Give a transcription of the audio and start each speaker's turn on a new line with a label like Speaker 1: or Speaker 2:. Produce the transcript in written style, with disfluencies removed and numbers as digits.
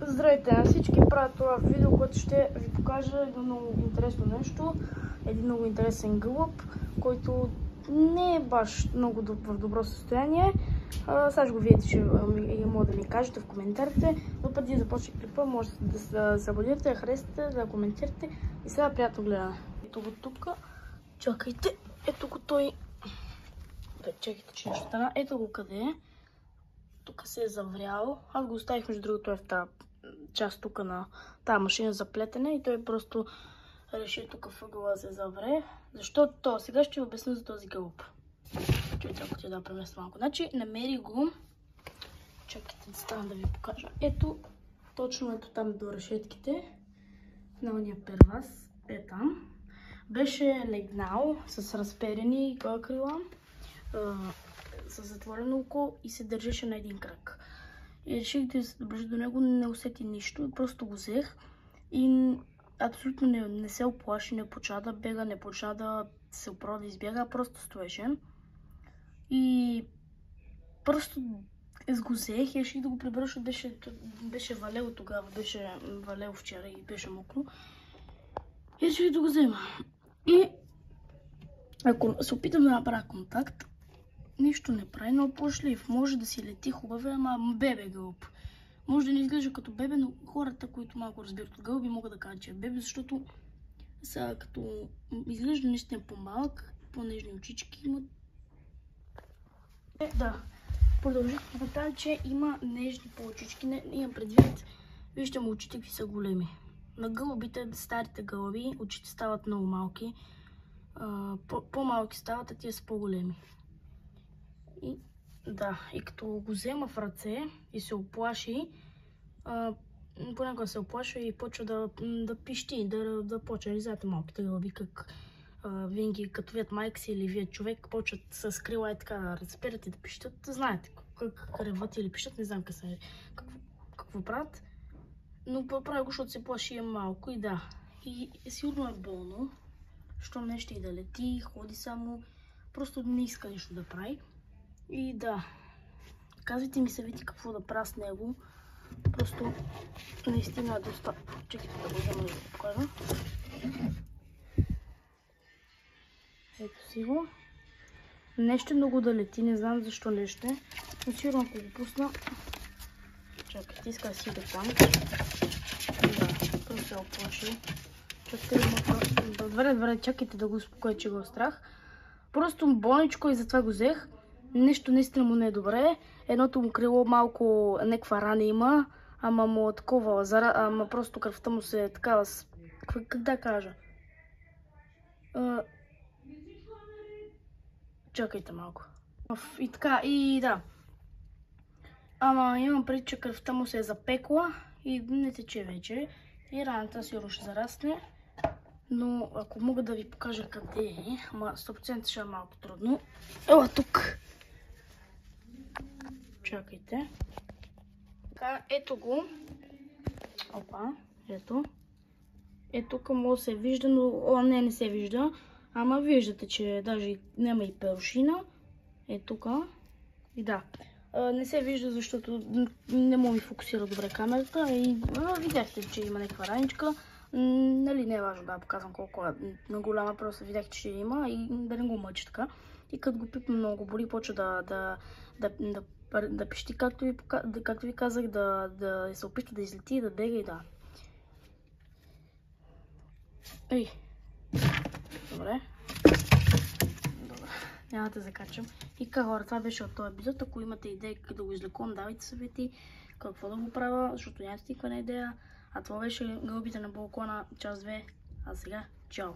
Speaker 1: Здравейте на всички, правя това видео, което ще ви покажа едно много интересно нещо. Един много интересен гълъб, който не е баш много в добро състояние. Сега ще го видите, ще може да ми кажете в коментарите. Но преди да започне клипа, може да се абонирате, да харесате, да коментирате. И сега приятно гледане. Ето го тук. Чакайте, ето го той. Чакайте, че нещо стана. Ето го къде е. Тук се е заврял. Аз го оставих между другото в тази част тук на тази машина за плетене и той просто реши тук въгъла да се завре. Защото то, сега ще ви обясня за този гълъб. Чуйте, ако ти да преместа малко. Значи, намери го. Чакайте да стана да ви покажа. Ето, точно ето там до решетките. На ония перваз. Е там. Беше легнал с разперени крила. С затворено око и се държеше на един крак. И реших да се доближа до него, не усети нищо, просто го взех и абсолютно не се оплаши, не почна да бега, не почна да се опро да избяга, просто стоеше. И просто го взех и реших да го прибера, защото беше валело тогава, беше валело вчера и беше мокро. И реших да го взема. И ако се опитам да направя контакт, нищо не прави, но пошлив. Може да си лети хубаво, ама бебе гълъб. Може да не изглежда като бебе, но хората, които малко разбират от гълъби, могат да кажат, че е бебе, защото са като изглежда наистина по-малък, по-нежни очички имат. Да, продължих да кажа, че има нежни по-очички. Имам предвид, виждам очите какви са големи. На гълъбите, старите гълъби, очите стават много малки. По-малки стават, а тия са по-големи. И да, и като го взема в ръце и се оплаши, понякога се оплашва и почва да пищи, да почва. Не знаете малките гълъби, как винаги като видят майка си или вие човек, почват с крила и така да разперят и да пищат. Знаете как реват или пищат, не знам какво правят. Но прави го, защото се плаши малко и да. И сигурно е болно, защото не ще и да лети, ходи само, просто не иска нищо да прави. И да, казвайте ми съвети какво да правя с него. Просто наистина е доста... Чекайте да го взема да го покажа. Ето си го. Не ще много да лети, не знам защо не ще. Но сигурно ако го пусна... Чакайте, иска да си да там. Да, просто се оплаши. Добре, чакайте да го успокоя, че го е страх. Просто болничко и затова го взех. Нещо наистина му не е добре. Едното му крило малко някаква рана има, ама му е такова, ама просто кръвта му се е такава, как да кажа. Чакайте малко. И така, и да. Ама имам преди, че кръвта му се е запекла и не тече вече. И раната сигурно ще зарасне. Но ако мога да ви покажа къде е, ама 100% ще е малко трудно. Ела тук! Чакайте. Така, ето го. Опа, ето. Ето тук може да се вижда, но не се вижда. Ама виждате, че даже няма и перушина. Ето тук. И да. Не се вижда, защото не мога ми фокусира добре камерата. И видяхте, че има някаква раничка. Нали, не е важно да показвам колко е голяма, просто видяхте, че има и да не го мъчи така. И като го пипна много боли, почва да пищи, както ви казах, да се опитва да излети, да бега и да. Ей! Добре. Няма да закачам. И така, хора, това беше от този епизод. Ако имате идея как да го излекувам, давайте съвети какво да го правя, защото нямате никаква идея. А това беше гълъбите на балкона, част 2. А сега, чао!